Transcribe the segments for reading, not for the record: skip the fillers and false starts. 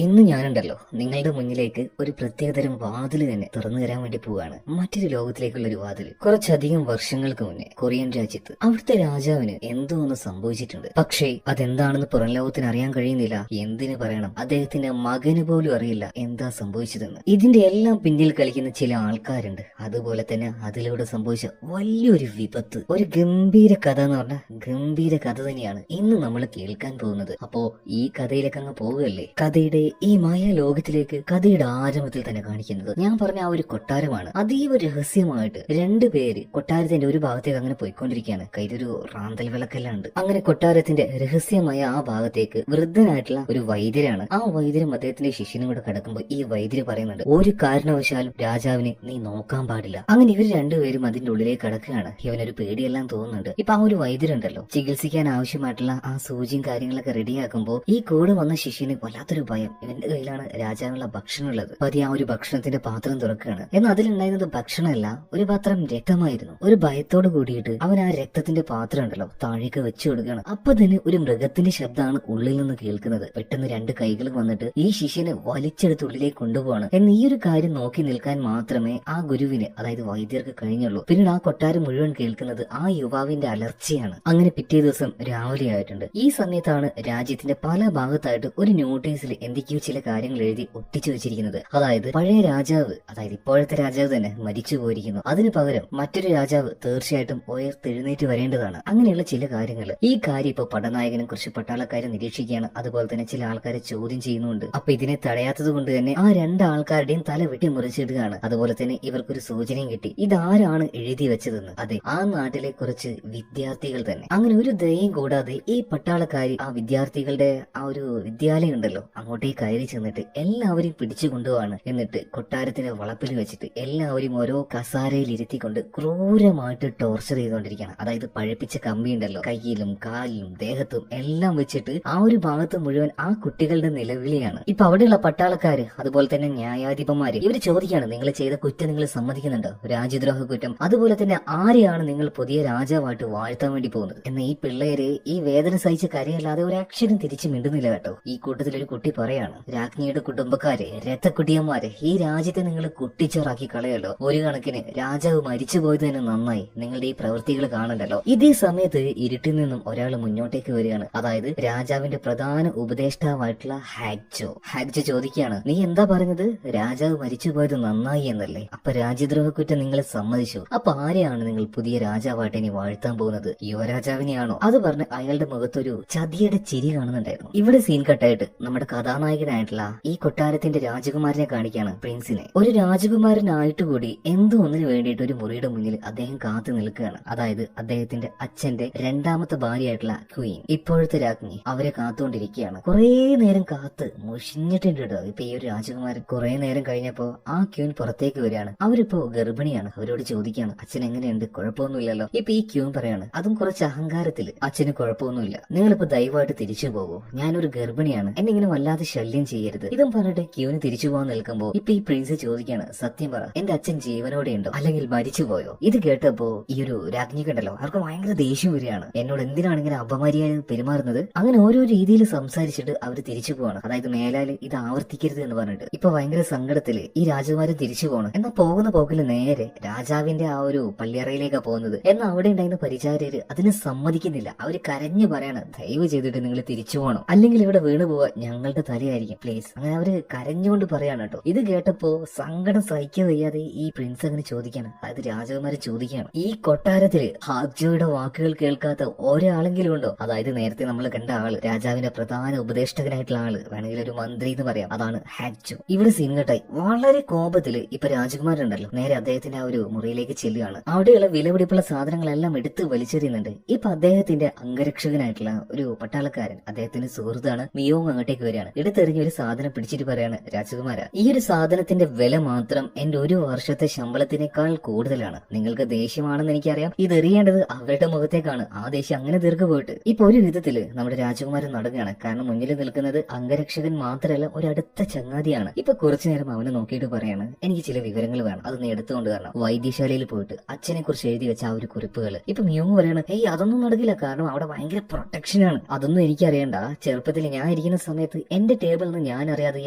ഇന്ന് ഞാനുണ്ടല്ലോ നിങ്ങളുടെ മുന്നിലേക്ക് ഒരു പ്രത്യേകതരം വാതിൽ തന്നെ തുറന്നു തരാൻ വേണ്ടി പോവാണ്. മറ്റൊരു ലോകത്തിലേക്കുള്ള ഒരു വാതിൽ. കുറച്ചധികം വർഷങ്ങൾക്ക് മുന്നേ കൊറിയൻ രാജ്യത്ത് അവിടുത്തെ രാജാവിന് എന്തോ ഒന്ന് സംഭവിച്ചിട്ടുണ്ട്. പക്ഷേ അതെന്താണെന്ന് പുറം ലോകത്തിന് അറിയാൻ കഴിയുന്നില്ല. എന്തിനു പറയണം, അദ്ദേഹത്തിന്റെ മകന് പോലും അറിയില്ല എന്താ സംഭവിച്ചതെന്ന്. ഇതിന്റെ എല്ലാം പിന്നിൽ കളിക്കുന്ന ചില ആൾക്കാരുണ്ട്. അതുപോലെ തന്നെ അതിലൂടെ സംഭവിച്ച വലിയൊരു വിപത്ത്, ഒരു ഗംഭീര കഥ എന്ന് പറഞ്ഞാൽ ഗംഭീര കഥ തന്നെയാണ് ഇന്ന് നമ്മൾ കേൾക്കാൻ പോകുന്നത്. അപ്പോ ഈ കഥയിലേക്ക് അങ്ങ് പോവുകയല്ലേ. കഥയുടെ ഈ മായ ലോകത്തിലേക്ക് കഥയുടെ ആരംഭത്തിൽ തന്നെ കാണിക്കുന്നത് ഞാൻ പറഞ്ഞ ആ ഒരു കൊട്ടാരമാണ്. അതീവ രഹസ്യമായിട്ട് രണ്ടുപേര് കൊട്ടാരത്തിന്റെ ഒരു ഭാഗത്തേക്ക് അങ്ങനെ പോയിക്കൊണ്ടിരിക്കുകയാണ്. കയ്യിലൊരു റാന്തൽ വിളക്കെല്ലാം ഉണ്ട്. അങ്ങനെ കൊട്ടാരത്തിന്റെ രഹസ്യമായ ആ ഭാഗത്തേക്ക് വൃദ്ധനായിട്ടുള്ള ഒരു വൈദ്യരാണ്. ആ വൈദ്യരും അദ്ദേഹത്തിന്റെ ശിഷ്യനും കൂടെ കിടക്കുമ്പോൾ ഈ വൈദ്യര് പറയുന്നുണ്ട്, ഒരു കാരണവശാലും രാജാവിനെ നീ നോക്കാൻ പാടില്ല. അങ്ങനെ ഇവർ രണ്ടുപേരും അതിന്റെ ഉള്ളിലേക്ക് കിടക്കുകയാണ്. ഇവനൊരു പേടിയെല്ലാം തോന്നുന്നുണ്ട്. ഇപ്പൊ ആ ഒരു വൈദ്യരുണ്ടല്ലോ, ചികിത്സിക്കാൻ ആവശ്യമായിട്ടുള്ള ആ സൂചിയും കാര്യങ്ങളൊക്കെ റെഡിയാക്കുമ്പോൾ ഈ കൂടെ വന്ന ശിഷ്യന് വല്ലാത്തൊരു ഭയം. ഇവന്റെ കയ്യിലാണ് രാജാവിനുള്ള ഭക്ഷണം ഉള്ളത്. പതി ആ ഒരു ഭക്ഷണത്തിന്റെ പാത്രം തുറക്കുകയാണ്. എന്നാൽ അതിലുണ്ടായിരുന്നത് ഭക്ഷണമല്ല, ഒരു പാത്രം രക്തമായിരുന്നു. ഒരു ഭയത്തോട് കൂടിയിട്ട് അവൻ ആ രക്തത്തിന്റെ പാത്രം ഉണ്ടല്ലോ താഴേക്ക് വെച്ചു കൊടുക്കുകയാണ്. അപ്പൊ തന്നെ ഒരു മൃഗത്തിന്റെ ശബ്ദമാണ് ഉള്ളിൽ നിന്ന് കേൾക്കുന്നത്. പെട്ടെന്ന് രണ്ട് കൈകൾ വന്നിട്ട് ഈ ശിഷ്യനെ വലിച്ചെടുത്ത് ഉള്ളിലേക്ക് കൊണ്ടുപോവാണ്. എന്നാൽ ഈ ഒരു കാര്യം നോക്കി നിൽക്കാൻ മാത്രമേ ആ ഗുരുവിന്, അതായത് വൈദ്യർക്ക് കഴിഞ്ഞുള്ളൂ. പിന്നീട് ആ കൊട്ടാരം മുഴുവൻ കേൾക്കുന്നത് ആ യുവാവിന്റെ അലർച്ചയാണ്. അങ്ങനെ പിറ്റേ ദിവസം രാവിലെ ആയിട്ടുണ്ട്. ഈ സമയത്താണ് രാജ്യത്തിന്റെ പല ഭാഗത്തായിട്ട് ഒരു നോട്ടീസിൽ എന്തൊക്കെയോ ചില കാര്യങ്ങൾ എഴുതി ഒട്ടിച്ചു വെച്ചിരിക്കുന്നത്. അതായത് പഴയ രാജാവ്, അതായത് ഇപ്പോഴത്തെ രാജാവ് തന്നെ മരിച്ചു പോയിരിക്കുന്നു. അതിനു പകരം മറ്റൊരു രാജാവ് തീർച്ചയായിട്ടും ഉയർത്തെഴുന്നേറ്റ് വരേണ്ടതാണ്. അങ്ങനെയുള്ള ചില കാര്യങ്ങൾ. ഈ കാര്യം ഇപ്പൊ പടനായകനും കുറച്ച് പട്ടാളക്കാരെ നിരീക്ഷിക്കുകയാണ്. അതുപോലെ തന്നെ ചില ആൾക്കാരെ ചോദ്യം ചെയ്യുന്നുണ്ട്. അപ്പൊ ഇതിനെ തടയാത്തത് കൊണ്ട് തന്നെ ആ രണ്ടാൾക്കാരുടെയും തല വെട്ടി മുറിച്ചിടുകയാണ്. അതുപോലെ തന്നെ ഇവർക്കൊരു സൂചനയും കിട്ടി, ഇതാരാണ് എഴുതി വെച്ചതെന്ന്. അതെ, ആ നാട്ടിലെ കുറച്ച് വിദ്യാർത്ഥികൾ തന്നെ. അങ്ങനെ ഒരു ദയം കൂടാതെ ഈ പട്ടാളക്കാരി ആ വിദ്യാർത്ഥികളുടെ ആ ഒരു വിദ്യാലയം ഉണ്ടല്ലോ അങ്ങോട്ടേക്ക് കയറി ചെന്നിട്ട് എല്ലാവരെയും പിടിച്ചു കൊണ്ടുപോവാണ്. എന്നിട്ട് കൊട്ടാരത്തിന്റെ വളപ്പിൽ വെച്ചിട്ട് എല്ലാവരെയും ഓരോ കസാരയിൽ ഇരുത്തിക്കൊണ്ട് ക്രൂരമായിട്ട് ടോർച്ചർ ചെയ്തുകൊണ്ടിരിക്കുകയാണ്. അതായത് പഴപ്പിച്ച കമ്പി ഉണ്ടല്ലോ കയ്യിലും കാലിലും ദേഹത്തും എല്ലാം വെച്ചിട്ട് ആ ഒരു ഭാഗത്ത് മുഴുവൻ ആ കുട്ടികളുടെ നിലവിളിയാണ്. ഇപ്പൊ അവിടെയുള്ള പട്ടാളക്കാര് അതുപോലെ തന്നെ ന്യായാധിപന്മാര് ഇവര് ചോദിക്കുകയാണ്, നിങ്ങൾ ചെയ്ത കുറ്റം നിങ്ങൾ സമ്മതിക്കുന്നുണ്ടോ? രാജ്യദ്രോഹ കുറ്റം. അതുപോലെ തന്നെ ആരെയാണ് നിങ്ങൾ പുതിയ രാജാവായിട്ട് വാഴ്ത്താൻ വേണ്ടി പോകുന്നത്? എന്നാൽ ഈ പിള്ളേര് ഈ വേദന സഹിച്ച കരയല്ലാതെ ഒരു അക്ഷരം തിരിച്ചു മിണ്ടുന്നില്ല കേട്ടോ. ഈ കൂട്ടത്തിൽ ഒരു കുട്ടി പറയാണ്, രാജ്ഞിയുടെ കുടുംബക്കാരെ, രക്തക്കുട്ടിയന്മാരെ, ഈ രാജ്യത്തെ നിങ്ങൾ കുട്ടിച്ചോറാക്കി കളയല്ലോ. ഒരു കണക്കിന് രാജാവ് മരിച്ചു പോയത് തന്നെ നന്നായി. നിങ്ങളുടെ ഈ പ്രവൃത്തികൾ കാണണ്ടല്ലോ. ഇതേ സമയത്ത് ഇരുട്ടിൽ നിന്നും ഒരാൾ മുന്നോട്ടേക്ക് വരികയാണ്. അതായത് രാജാവിന്റെ പ്രധാന ഉപദേഷ്ടാവായിട്ടുള്ള ഹാഗ്ജോ. ഹാഗ്ജോ ചോദിക്കുകയാണ്, നീ എന്താ പറഞ്ഞത്? രാജാവ് മരിച്ചു പോയത് നന്നായി എന്നല്ലേ? അപ്പൊ രാജ്യദ്രോഹ കുറ്റം നിങ്ങൾ സമ്മതിച്ചു. അപ്പൊ ആരെയാണ് നിങ്ങൾ പുതിയ രാജാവായിട്ട് ഇനി വാഴ്ത്താൻ പോകുന്നത്? യുവരാജാവിനെയാണോ? അത് പറഞ്ഞ് അയാളുടെ മുഖത്തൊരു ചതിയുടെ ചിരി കാണുന്നുണ്ടായിരുന്നു. ഇവിടെ സീൻ കട്ടായിട്ട് നമ്മുടെ കഥാനായകനായിട്ടുള്ള ഈ കൊട്ടാരത്തിന്റെ രാജകുമാരനെ കാണിക്കാണ്, പ്രിൻസിനെ. ഒരു രാജകുമാരനായിട്ട് കൂടി എന്തോ ഒന്നിനു വേണ്ടിയിട്ട് ഒരു മുറിയുടെ മുന്നിൽ അദ്ദേഹം കാത്തു നിൽക്കുകയാണ്. അതായത് അദ്ദേഹത്തിന്റെ അച്ഛന്റെ രണ്ടാമത്തെ ഭാര്യയായിട്ടുള്ള ക്വീൻ, ഇപ്പോഴത്തെ രാജ്ഞി, അവരെ കാത്തുകൊണ്ടിരിക്കുകയാണ്. കുറെ നേരം കാത്ത് മുഷിഞ്ഞിട്ടുണ്ട് കേട്ടോ. ഇപ്പൊ ഈ ഒരു രാജകുമാരൻ കുറെ നേരം കഴിഞ്ഞപ്പോ ആ ക്വീൻ പുറത്തേക്ക് വരികയാണ്. അവരിപ്പോ ഗർഭിണിയാണ്. അവരോട് ചോദിക്കുകയാണ്, അച്ഛൻ എങ്ങനെയുണ്ട്? കുഴപ്പമൊന്നുമില്ലല്ലോ. ഇപ്പൊ ഈ ക്വീൻ പറയാണ്, അതും കുറച്ച് അഹങ്കാരത്തില്, അച്ഛന് കുഴപ്പമൊന്നുമില്ല, നിങ്ങളിപ്പോ ദയവായിട്ട് തിരിച്ചു പോകൂ, ഞാനൊരു ഗർഭിണിയാണ്, എന്നെ ഇങ്ങനെ വല്ലാതെ ശല്യം ചെയ്യരുത്. ഇതും പറഞ്ഞിട്ട് ക്യൂന് തിരിച്ചു പോകാൻ നിൽക്കുമ്പോ ഇപ്പൊ ഈ പ്രിൻസ് ചോദിക്കാണ്, സത്യം പറ, എന്റെ അച്ഛൻ ജീവനോടെ ഉണ്ടോ അല്ലെങ്കിൽ മരിച്ചുപോയോ? ഇത് കേട്ടപ്പോ ഈ ഒരു രാജ്ഞി കണ്ടല്ലോ, അവർക്ക് ഭയങ്കര ദേഷ്യം വരികയാണ്. എന്നോട് എന്തിനാണ് ഇങ്ങനെ അപമര്യാദ പെരുമാറുന്നത്? അങ്ങനെ ഓരോ രീതിയിൽ സംസാരിച്ചിട്ട് അവർ തിരിച്ചു പോവാണ്. അതായത് മേലാല് ഇത് ആവർത്തിക്കരുത് എന്ന് പറഞ്ഞിട്ട്. ഇപ്പൊ ഭയങ്കര സങ്കടത്തില് ഈ രാജകുമാരൻ തിരിച്ചു പോകണം. എന്നാൽ പോകുന്ന പോക്കില് നേരെ രാജാവിന്റെ ആ ഒരു പള്ളിയറയിലേക്കാ പോകുന്നത്. എന്നാൽ അവിടെ ഉണ്ടായിരുന്ന പരിചാരര് അതിന് സമ്മതിക്കുന്നില്ല. അവര് കരഞ്ഞു പറയാണ്, ദയവ് ചെയ്തിട്ട് നിങ്ങൾ തിരിച്ചു പോകണം, അല്ലെങ്കിൽ ഇവിടെ വീണു പോവാ ഞങ്ങളുടെ തലയായിരിക്കും, പ്ലീസ്. അങ്ങനെ അവര് കരഞ്ഞുകൊണ്ട് പറയാണ് കേട്ടോ. ഇത് കേട്ടപ്പോ സങ്കടം സഹിക്കാൻ വയ്യാതെ ഈ പ്രിൻസ് അങ്ങനെ ചോദിക്കാണ്, അതായത് രാജകുമാരൻ ചോദിക്കുകയാണ്, ഈ കൊട്ടാരത്തില് ഹാഗ്ജോയുടെ വാക്കുകൾ കേൾക്കാത്ത ഒരാളെങ്കിലും ഉണ്ടോ? അതായത് നേരത്തെ നമ്മൾ കണ്ട ആള്, രാജാവിന്റെ പ്രധാന ഉപദേഷ്ടകനായിട്ടുള്ള ആള്, വേണമെങ്കിൽ ഒരു മന്ത്രി എന്ന് പറയാം, അതാണ് ഹാഗ്ജോ. ഇവിടെ സീൻ കട്ടായി വളരെ കോപത്തില് ഇപ്പൊ രാജകുമാരൻ ഉണ്ടല്ലോ നേരെ അദ്ദേഹത്തിന്റെ ആ ഒരു മുറിയിലേക്ക് ചെല്ലുകയാണ്. അവിടെയുള്ള വിലപിടിപ്പുള്ള സാധനങ്ങളെല്ലാം എടുത്ത് വലിച്ചെറിയുന്നുണ്ട്. ഇപ്പൊ അദ്ദേഹത്തിന്റെ അംഗരക്ഷകനായിട്ടുള്ള ഒരു പട്ടാളക്കാരൻ, അദ്ദേഹത്തിന്റെ സുഹൃത്താണ് മിയോങ്, അങ്ങോട്ടേക്ക് വരികയാണ്. എടുത്തെറിഞ്ഞ ഒരു സാധനം പിടിച്ചിട്ട് പറയാണ്, രാജകുമാര, ഈ ഒരു സാധനത്തിന്റെ വില മാത്രം എന്റെ ഒരു വർഷത്തെ ശമ്പളത്തിനേക്കാൾ കൂടുതലാണ്. നിങ്ങൾക്ക് ദേഷ്യമാണെന്ന് എനിക്കറിയാം, ഇത് എറിയേണ്ടത് അവരുടെ മുഖത്തേക്കാണ്. ആ ദേഷ്യം അങ്ങനെ തീർക്കു പോയിട്ട്. ഇപ്പൊ ഒരു വിധത്തില് നമ്മുടെ രാജകുമാരൻ നടക്കുകയാണ്. കാരണം മുന്നിൽ നിൽക്കുന്നത് അംഗരക്ഷകൻ മാത്രമല്ല, ഒരു അടുത്ത ചങ്ങാതിയാണ്. ഇപ്പൊ കുറച്ചു നേരം അവനെ നോക്കിയിട്ട് പറയാണ്, എനിക്ക് ചില വിവരങ്ങൾ വേണം, അത് നീ എടുത്തുകൊണ്ട് കാരണം വൈദ്യശാലയിൽ പോയിട്ട് അച്ഛനെ കുറിച്ച് എഴുതി വെച്ച ആ ഒരു കുറിപ്പുകൾ. ഇപ്പൊ മിയോങ് പറയാണ്, അതൊന്നും നടക്കില്ല, കാരണം അവിടെ ഭയങ്കര പ്രൊട്ടക്ഷനാണ്. അതൊന്നും എനിക്കറിയണ്ട. ചെറുപ്പത്തിൽ ഞാൻ ഇരിക്കുന്ന സമയത്ത് എന്റെ ടേബിളിൽ നിന്ന് ഞാൻ അറിയാതെ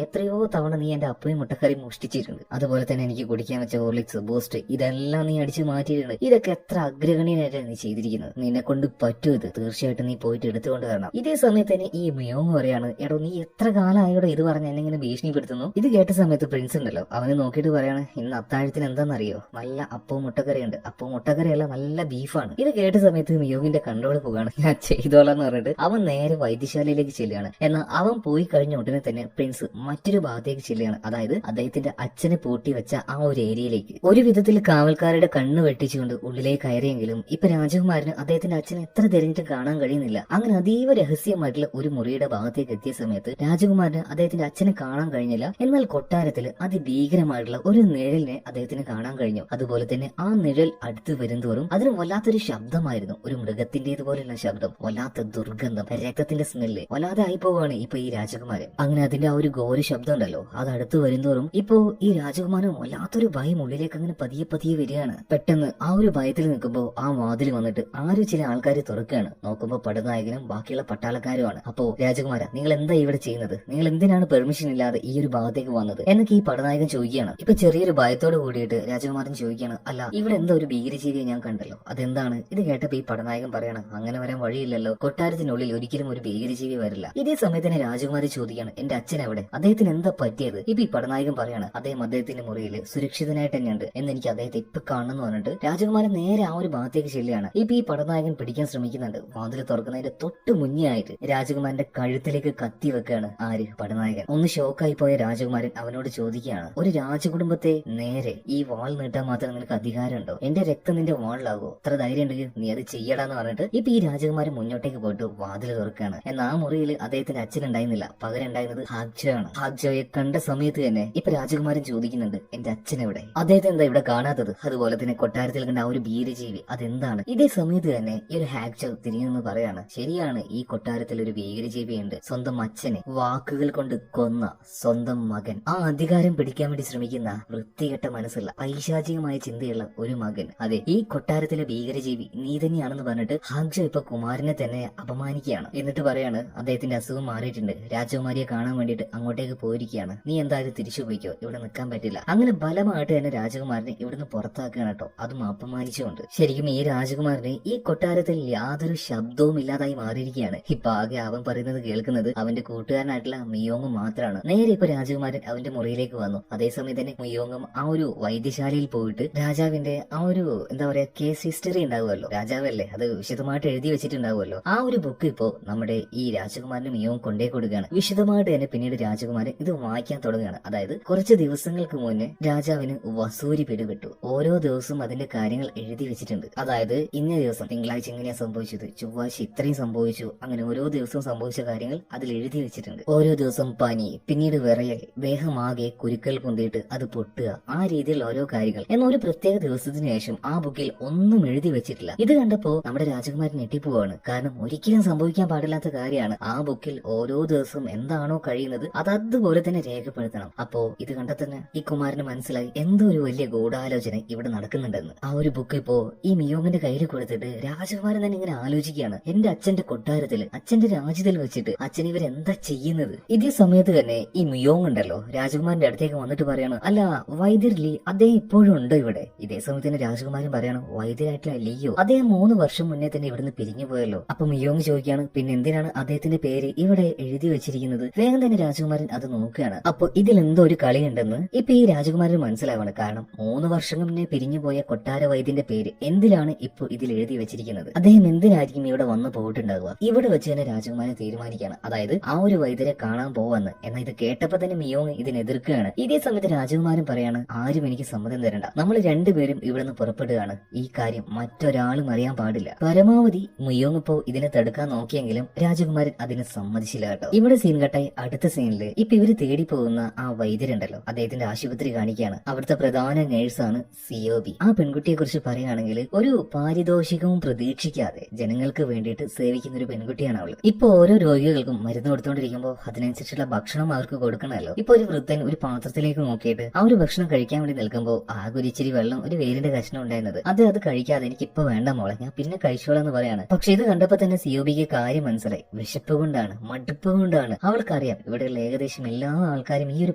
എത്രയോ തവണ നീ എന്റെ അപ്പയും മുട്ടക്കറി മോഷ്ടിച്ചിട്ടുണ്ട്. അതുപോലെ തന്നെ എനിക്ക് കുടിക്കാൻ വെച്ച ഹോർലിക്സ്, ബൂസ്റ്റ് ഇതെല്ലാം നീ അടിച്ചു മാറ്റിയിട്ടുണ്ട്. ഇതൊക്കെ എത്ര അഗ്രഗണ്യനായിട്ടാണ് നീ ചെയ്തിരിക്കുന്നത്. നിന്നെ കൊണ്ട് പറ്റും ഇത്. തീർച്ചയായിട്ടും നീ പോയിട്ട് എടുത്തുകൊണ്ട് വരണം. ഇതേ സമയത്ത് തന്നെ ഈ മിയോങ് പറയാണ്, എടോ നീ എത്ര കാലമായോടോ ഇത് പറഞ്ഞ് എന്നെ ഇങ്ങനെ ഭീഷണിപ്പെടുത്തുന്നു. ഇത് കേട്ട സമയത്ത് പ്രിൻസ് ഉണ്ടല്ലോ അവന് നോക്കിയിട്ട് പറയാണ്, ഇന്ന് അത്താഴത്തിന് എന്താണെന്നറിയോ, നല്ല അപ്പവും മുട്ടക്കറിയുണ്ട്. അപ്പവും മുട്ടക്കറിയല്ല, നല്ല ബീഫാണ്. ഇത് കേട്ട സമയത്ത് മിയോങ്ങിന്റെ കൺട്രോൾ പോകാണ്. ഞാൻ ചെയ്തോളാന്ന് പറഞ്ഞിട്ട് അവൻ നേരെ വൈദ്യശാലയിലേക്ക് ചെല്ലുകയാണ്. എന്നാൽ അവൻ പോയി കഴിഞ്ഞ ഉടനെ തന്നെ പ്രിൻസ് മറ്റൊരു ഭാഗത്തേക്ക് ചെല്ലുകയാണ്. അതായത് അദ്ദേഹത്തിന്റെ അച്ഛനെ പൂട്ടി വെച്ച ആ ഒരു ഏരിയയിലേക്ക്. ഒരു വിധത്തിൽ കാവൽക്കാരുടെ കണ്ണ് വെട്ടിച്ചുകൊണ്ട് ഉള്ളിലേക്ക് കയറിയെങ്കിലും ഇപ്പൊ രാജകുമാരന് അദ്ദേഹത്തിന്റെ അച്ഛനെ എത്ര തിരഞ്ഞിട്ട് കാണാൻ കഴിയുന്നില്ല. അങ്ങനെ അതീവ രഹസ്യമായിട്ടുള്ള ഒരു മുറിയുടെ ഭാഗത്തേക്ക് എത്തിയ സമയത്ത് രാജകുമാരന് അദ്ദേഹത്തിന്റെ അച്ഛനെ കാണാൻ കഴിഞ്ഞില്ല. എന്നാൽ കൊട്ടാരത്തിൽ അതിഭീകരമായിട്ടുള്ള ഒരു നിഴലിനെ അദ്ദേഹത്തിന് കാണാൻ കഴിഞ്ഞു. അതുപോലെ തന്നെ ആ നിഴൽ അടുത്ത് വരുന്തോറും അതിന് വല്ലാത്തൊരു ശബ്ദമായിരുന്നു, ഒരു മൃഗത്തിന്റേതുപോലെയുള്ള ശബ്ദം, വല്ലാത്ത ദുർഗന്ധം, രക്തത്തിന്റെ സ്മെല്ല്. വല്ലാതെ ആയിപ്പോവാണ് ഇപ്പൊ ഈ രാജകുമാരൻ. അങ്ങനെ അതിന്റെ ആ ഒരു ഘോര ശബ്ദം ഉണ്ടല്ലോ അത് അടുത്ത് വരുന്തോറും ഇപ്പോ ഈ രാജകുമാരൻ വല്ലാത്തൊരു ഭയം ഉള്ളിലേക്ക് അങ്ങനെ പതിയെ പതിയെ വരികയാണ്. പെട്ടെന്ന് ആ ഒരു ഭയത്തിൽ നിൽക്കുമ്പോ ആ വാതിൽ വന്നിട്ട് ആരും ചില ആൾക്കാർ തുറക്കുകയാണ്. നോക്കുമ്പോ പടനായകനും ബാക്കിയുള്ള പട്ടാളക്കാരുമാണ്. അപ്പോ രാജകുമാര, നിങ്ങൾ എന്താ ഇവിടെ ചെയ്യുന്നത്? നിങ്ങൾ എന്തിനാണ് പെർമിഷൻ ഇല്ലാതെ ഈ ഒരു ഭാഗത്തേക്ക് വന്നത് എന്നൊക്കെ ഈ പടനായകൻ ചോദിക്കുകയാണ്. ഇപ്പൊ ചെറിയൊരു ഭയത്തോട് കൂടിയിട്ട് രാജകുമാരൻ ചോദിക്കുകയാണ്, അല്ല ഇവിടെ എന്താ ഒരു ഭീകരജീവിയെ ഞാൻ കണ്ടല്ലോ, അതെന്താണ്? ഇത് കേട്ടപ്പോ ഈ പടനായകൻ പറയണം, അങ്ങനെ വരാൻ വഴിയില്ലല്ലോ, കൊട്ടാരത്തിനുള്ളിൽ ഒരിക്കലും ഒരു ഭീകരജീവി വരില്ല. ഇതേ സമയത്ത് തന്നെ രാജകുമാരി ചോദിക്കുകയാണ്, എന്റെ അച്ഛൻ എവിടെ? അദ്ദേഹത്തിന് എന്താ പറ്റിയത്? ഇപ്പൊ ഈ പടനായകൻ പറയാണ്, അദ്ദേഹത്തിന്റെ മുറിയിൽ സുരക്ഷിതനായിട്ട് തന്നെയുണ്ട് എന്ന് എനിക്ക് അദ്ദേഹത്തെ ഇപ്പൊ കാണുന്നു പറഞ്ഞിട്ട് രാജകുമാരൻ നേരെ ആ ഒരു ഭാഗത്തേക്ക് ചെല്ലുകയാണ്. ഇപ്പൊ ഈ പടനായകൻ പിടിക്കാൻ ശ്രമിക്കുന്നുണ്ട്. വാതിൽ തുറക്കുന്നതിന്റെ തൊട്ട് മുന്നേ ആയിട്ട് രാജകുമാരന്റെ കഴുത്തിലേക്ക് കത്തി വെക്കുകയാണ് ആര്? പടനായകൻ. ഒന്ന് ഷോക്കായി പോയ രാജകുമാരൻ അവനോട് ചോദിക്കുകയാണ്, ഒരു രാജകുടുംബത്തെ നേരെ ഈ വാൾ നീട്ടാൻ മാത്രം നിനക്ക് അധികാരമുണ്ടോ? എന്റെ രക്തം നിന്റെ വാളിലാവോ? അത്ര ധൈര്യം ഉണ്ടെങ്കിൽ നീ അത് ചെയ്യടാന്ന് പറഞ്ഞിട്ട് ഇപ്പൊ ഈ രാജകുമാരൻ മുന്നോട്ടേക്ക് പോയിട്ട് വാതിൽ തുറക്കുകയാണ്. എന്നാൽ ആ മുറിയിൽ അദ്ദേഹത്തിന്റെ അച്ഛൻ ഉണ്ടായിരുന്നില്ല, പകരം ഉണ്ടായിരുന്നത് ഹാഗ്ജോ ആണ്. ഹാഗ്ജോയെ കണ്ട സമയത്ത് തന്നെ ഇപ്പൊ രാജകുമാരൻ ചോദിക്കുന്നുണ്ട്, എന്റെ അച്ഛൻ എവിടെ? അദ്ദേഹത്തെ എന്താ ഇവിടെ കാണാത്തത്? അതുപോലെ തന്നെ കൊട്ടാരത്തിൽ കണ്ട ആ ഒരു ഭീകരജീവി അതെന്താണ്? ഇതേ സമയത്ത് തന്നെ ഈ ഒരു ഹാഗ്ജോ തിരിഞ്ഞെന്ന് പറയാണ്, ശരിയാണ്, ഈ കൊട്ടാരത്തിൽ ഒരു ഭീകരജീവിയുണ്ട്. സ്വന്തം അച്ഛനെ വാക്കുകൾ കൊണ്ട് കൊന്ന സ്വന്തം മകൻ, ആ അധികാരം പിടിക്കാൻ വേണ്ടി ശ്രമിക്കുന്ന വൃത്തികെട്ട മനസ്സുള്ള പൈശാചികമായ ചിന്തയുള്ള ഒരു മകൻ. അതെ, ഈ കൊട്ടാരത്തിലെ ഭീകരജീവി നീ തന്നെയാണെന്ന് പറഞ്ഞിട്ട് ഹാഗ്ജോ ഇപ്പൊ കുമാരനെ തന്നെ അപമാനിക്കുകയാണ്. എന്നിട്ട് പറയാണ്, അദ്ദേഹത്തിന്റെ അസുഖം മാറിയിട്ടുണ്ട്, രാജകുമാരിയെ കാണാൻ വേണ്ടിയിട്ട് അങ്ങോട്ടേക്ക് പോയിരിക്കുകയാണ്, നീ എന്തായാലും തിരിച്ചു പോയിക്കോ, ഇവിടെ നിൽക്കാൻ പറ്റില്ല. അങ്ങനെ ബലമായിട്ട് തന്നെ രാജകുമാരനെ ഇവിടുന്ന് പുറത്താക്കുകയാണ് കേട്ടോ, അതും അപമാനിച്ചുകൊണ്ട്. ശരിക്കും ഈ രാജകുമാരന് ഈ കൊട്ടാരത്തിൽ യാതൊരു ശബ്ദവും ഇല്ലാതായി മാറിയിരിക്കുകയാണ്. ഇപ്പൊ ആകെ അവൻ പറയുന്നത് കേൾക്കുന്നത് അവന്റെ കൂട്ടുകാരനായിട്ടുള്ള മിയോങ് മാത്രമാണ്. നേരെ ഇപ്പൊ രാജകുമാരൻ അവന്റെ മുറിയിലേക്ക് വന്നു. അതേസമയം തന്നെ മിയോങ്ങും ആ ഒരു വൈദ്യശാലയിൽ പോയിട്ട് രാജാവിന്റെ ആ ഒരു എന്താ പറയാ കേസ് ഹിസ്റ്ററി ഉണ്ടാവുമല്ലോ, രാജാവല്ലേ അത് വിശദമായിട്ട് എഴുതി വെച്ചിട്ടുണ്ടാവുമല്ലോ, ആ ഒരു ബുക്ക് ഇപ്പോ നമ്മുടെ ഈ രാജകുമാരന് മിയോങ് കൊണ്ടേ കൊടുക്കുകയാണ്. വിശദമായിട്ട് തന്നെ പിന്നീട് രാജകുമാരൻ ഇത് വായിക്കാൻ തുടങ്ങുകയാണ്. അതായത് കുറച്ച് ദിവസങ്ങൾക്ക് മുന്നേ രാജാവിന് വസൂരി പിടിപെട്ടു. ഓരോ ദിവസവും അതിന്റെ കാര്യങ്ങൾ എഴുതി വെച്ചിട്ടുണ്ട്. അതായത് ഇന്ന ദിവസം തിങ്കളാഴ്ച ഇങ്ങനെയാ സംഭവിച്ചത്, ചൊവ്വാഴ്ച ഇത്രയും സംഭവിച്ചു, അങ്ങനെ ഓരോ ദിവസവും സംഭവിച്ച കാര്യങ്ങൾ അതിൽ എഴുതി വെച്ചിട്ടുണ്ട്. ഓരോ ദിവസം പനി, പിന്നീട് വിറയൽ, ദേഹമാകെ കുരുക്കൾ പൊന്തിയിട്ട് അത് പൊട്ടുക, ആ രീതിയിൽ ഓരോ കാര്യങ്ങൾ. എന്നാൽ ഒരു പ്രത്യേക ദിവസത്തിന് ശേഷം ആ ബുക്കിൽ ഒന്നും എഴുതി വെച്ചിട്ടില്ല. ഇത് കണ്ടപ്പോ നമ്മുടെ രാജകുമാരൻ ഞെട്ടിപ്പോവാണ്. കാരണം ഒരിക്കലും സംഭവിക്കാൻ പാടില്ലാത്ത കാര്യമാണ്. ആ ബുക്കിൽ ഓരോ ദിവസവും എന്താണോ കഴിയുന്നത് അത് അതുപോലെ തന്നെ രേഖപ്പെടുത്തണം. അപ്പോ ഇത് കണ്ട തന്നെ ഈ കുമാരന് മനസ്സിലായി എന്തോ ഒരു വലിയ ഗൂഢാലോചന ഇവിടെ നടക്കുന്നുണ്ടെന്ന്. ആ ഒരു ബുക്ക് ഇപ്പോ ഈ മിയോങ്ങിന്റെ കയ്യിൽ കൊടുത്തിട്ട് രാജകുമാരൻ തന്നെ ഇങ്ങനെ ആലോചിക്കുകയാണ്, എന്റെ അച്ഛന്റെ കൊട്ടാരത്തില് അച്ഛന്റെ രാജ്യത്തിൽ വെച്ചിട്ട് അച്ഛൻ ഇവരെന്താ ചെയ്യുന്നത്? ഇതേ സമയത്ത് തന്നെ ഈ മിയോങ് ഉണ്ടല്ലോ രാജകുമാരന്റെ അടുത്തേക്ക് വന്നിട്ട് പറയാണ്, അല്ല വൈദ്യർ ലീ അദ്ദേഹം ഇപ്പോഴും ഉണ്ട് ഇവിടെ? ഇതേ സമയത്ത് തന്നെ രാജകുമാരൻ പറയാണ്, വൈദ്യരായിട്ടുള്ള ലിയോ അദ്ദേഹം 3 വർഷം മുന്നേ തന്നെ ഇവിടുന്ന് പിരിഞ്ഞു പോയല്ലോ. അപ്പൊ മിയോങ് ചോദിക്കുകയാണ്, പിന്നെ എന്തിനാണ് അദ്ദേഹത്തിന്റെ പേര് ഇവിടെ എഴുതി വെച്ചിരിക്കുന്നത്? വേഗം തന്നെ രാജകുമാരൻ അത് നോക്കുകയാണ്. അപ്പൊ ഇതിൽ എന്തോ ഒരു കളിയുണ്ടെന്ന് ഇപ്പൊ ഈ രാജകുമാരൻ മനസ്സിലാവാണ്. കാരണം 3 വർഷം മുന്നേ പിരിഞ്ഞുപോയ കൊട്ടാര വൈദ്യന്റെ പേര് എന്തിനാണ് ഇപ്പൊ ഇതിൽ എഴുതി വെച്ചിരിക്കുന്നത്? അദ്ദേഹം എന്തിനായിരിക്കും ഇവിടെ വന്നു പോയിട്ടുണ്ടാവുക? ഇവിടെ വെച്ച് തന്നെ രാജകുമാരൻ തീരുമാനിക്കുകയാണ്, അതായത് ആ ഒരു വൈദ്യരെ കാണാൻ പോവാന്ന്. എന്നാൽ ഇത് കേട്ടപ്പോ തന്നെ മിയോങ് ഇതിനെതിർക്കുകയാണ്. ഇതേ സമയത്ത് രാജകുമാരൻ പറയാണ്, ആരും എനിക്ക് സമ്മതം തരണ്ട, നമ്മൾ രണ്ടുപേരും ഇവിടുന്ന് പുറപ്പെടുകയാണ്, ഈ കാര്യം മറ്റൊരാളും അറിയാൻ പാടില്ല. പരമാവധി മിയോങ് ഇപ്പോ ഇതിനെ തടുക്കാൻ നോക്കിയെങ്കിലും രാജകുമാരൻ അതിന് സമ്മതിച്ചില്ല കേട്ടോ. ഇവിടെ സീൻ കട്ടായി അടുത്ത സീനില് ഇപ്പൊ ഇവര് തേടി പോകുന്ന ആ വൈദ്യരുണ്ടല്ലോ അദ്ദേഹത്തിന്റെ ആശുപത്രി കാണിക്കുകയാണ്. അവിടുത്തെ പ്രധാന നേഴ്സാണ് സിയോബി. ആ പെൺകുട്ടിയെ കുറിച്ച് പറയുകയാണെങ്കിൽ ഒരു പാരിതോഷികവും പ്രതീക്ഷിക്കാതെ ജനങ്ങൾക്ക് വേണ്ടിയിട്ട് സേവിക്കുന്ന ഒരു പെൺകുട്ടിയാണ് അവള്. ഇപ്പൊ ഓരോ രോഗികൾക്കും മരുന്ന് കൊടുത്തോണ്ടിരിക്കുമ്പോൾ അതിനനുസരിച്ചുള്ള ഭക്ഷണം അവർക്ക് കൊടുക്കണമല്ലോ. ഇപ്പൊ ഒരു വൃദ്ധൻ ഒരു പാത്രത്തിലേക്ക് നോക്കിയിട്ട് ആ ഒരു ഭക്ഷണം കഴിക്കാൻ വേണ്ടി നിൽക്കുമ്പോൾ ആകെ ഒരു ഇച്ചിരി വെള്ളം, ഒരു വേരിന്റെ കഷ്ണം ഉണ്ടായിരുന്നത് അത് കഴിക്കാതെ എനിക്ക് ഇപ്പൊ വേണ്ട മോളെ, ഞാൻ പിന്നെ കഴിച്ചോളാന്ന് പറയാണ്. പക്ഷെ ഇത് കണ്ടപ്പോ തന്നെ സിയോബിക്ക് കാര്യം മനസ്സിലായി. വിശപ്പ് കൊണ്ടാണ്, മടുപ്പ് കൊണ്ടാണ് അവൾ അവൾക്കറിയാം ഇവിടെയുള്ള ഏകദേശം എല്ലാ ആൾക്കാരും ഈ ഒരു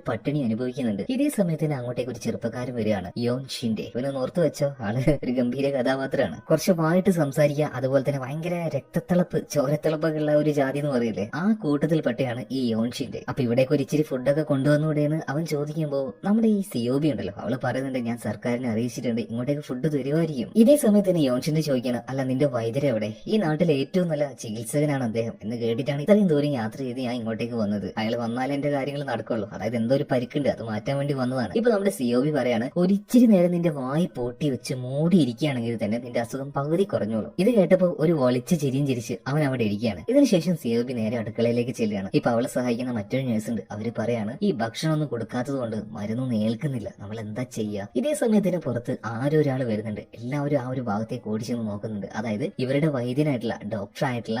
പട്ടിണി അനുഭവിക്കുന്നുണ്ട്. ഇതേ സമയത്ത് തന്നെ അങ്ങോട്ടേക്ക് ഒരു ചെറുപ്പക്കാരൻ വരികയാണ്, യോൺ ഷിൻഡെ. ഇവനെ ഓർത്തു വെച്ചോ, ആള് ഒരു ഗംഭീര കഥാപാത്രമാണ്. കുറച്ച് വായിട്ട് സംസാരിക്കുക, അതുപോലെ തന്നെ ഭയങ്കര രക്തത്തിളപ്പ് ചോരത്തിളപ്പൊക്കെ ഉള്ള ഒരു ജാതി എന്ന് പറയില്ലേ, ആ കൂട്ടത്തിൽ പെട്ടയാണ് ഈ യോൺ ഷിൻഡെ. അപ്പൊ ഇവിടേക്ക് ഒരു ഇച്ചിരി ഫുഡൊക്കെ കൊണ്ടുവന്നുകൂടെയെന്ന് അവൻ ചോദിക്കുമ്പോൾ നമ്മുടെ ഈ സിയോബി ഉണ്ടല്ലോ, അവള് പറയുന്നുണ്ട് ഞാൻ സർക്കാരിനെ അറിയിച്ചിട്ടുണ്ട്, ഇങ്ങോട്ടേക്ക് ഫുഡ് തരുമായിരിക്കും. ഇതേ സമയത്ത് തന്നെ യോൺ ഷിൻഡെ ചോദിക്കണം, അല്ല നിന്റെ വൈദ്യരെ എവിടെ? ഈ നാട്ടിലെ ഏറ്റവും നല്ല ചികിത്സകനാണ് അദ്ദേഹം എന്ന് കേട്ടിട്ടാണ് ഇത്രയും ദൂരം യാത്ര ചെയ്ത് ഞാൻ ഇങ്ങോട്ടേക്ക് വന്നത്. അയാൾ വന്നാലേ എന്റെ കാര്യങ്ങൾ നടക്കുള്ളൂ, അതായത് എന്തോ ഒരു പരിക്കുണ്ട്, അത് മാറ്റാൻ വേണ്ടി വന്നതാണ്. ഇപ്പൊ നമ്മുടെ സിയോബി പറയാണ്, ഒരിച്ചിരി നേരം നിന്റെ വായി പൂട്ടി വെച്ച് മൂടിയിരിക്കുകയാണെങ്കിൽ തന്നെ നിന്റെ അസുഖം പകുതി കുറഞ്ഞോളൂ. ഇത് കേട്ടപ്പോ ഒരു ഒളിച്ച ചിരിയും ചിരിച്ച് അവൻ അവിടെ ഇരിക്കുകയാണ്. ഇതിനുശേഷം സിയോബി നേരെ അടുക്കളയിലേക്ക് ചെല്ലുകയാണ്. ഇപ്പൊ അവളെ സഹായിക്കുന്ന മറ്റൊരു നേഴ്സ് ഉണ്ട്. അവര് പറയാണ്, ഈ ഭക്ഷണം ഒന്നും കൊടുക്കാത്തത് കൊണ്ട് മരുന്നൊന്നും ഏൽക്കുന്നില്ല, നമ്മൾ എന്താ ചെയ്യുക? ഇതേ സമയത്തിന് പുറത്ത് ആരോ ഒരാൾ വരുന്നുണ്ട്. എല്ലാവരും ആ ഒരു ഭാഗത്തേക്ക് ഓടിച്ചെന്ന് നോക്കുന്നുണ്ട്. അതായത് ഇവരുടെ വൈദ്യനായിട്ടുള്ള ഡോക്ടറായിട്ടുള്ള